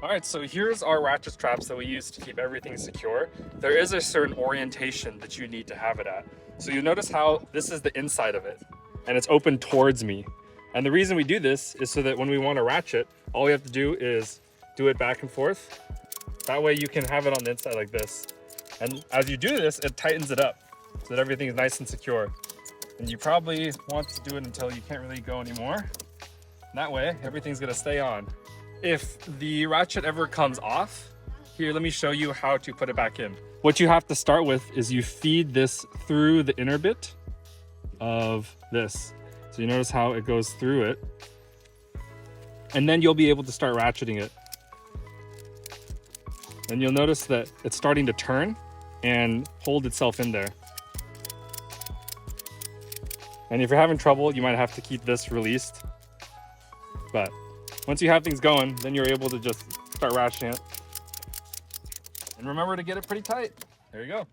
All right, so here's our ratchet straps that we use to keep everything secure. There is a certain orientation that you need to have it at. So you notice how this is the inside of it and it's open towards me. And the reason we do this is so that when we want to ratchet, all we have to do is do it back and forth. That way you can have it on the inside like this. And as you do this, it tightens it up so that everything is nice and secure. And you probably want to do it until you can't really go anymore. That way, everything's gonna stay on. If the ratchet ever comes off, here, let me show you how to put it back in. What you have to start with is you feed this through the inner bit of this. So you notice how it goes through it. And then you'll be able to start ratcheting it. And you'll notice that it's starting to turn and hold itself in there. And if you're having trouble, you might have to keep this released. But once you have things going, then you're able to just start ratcheting it. And remember to get it pretty tight. There you go.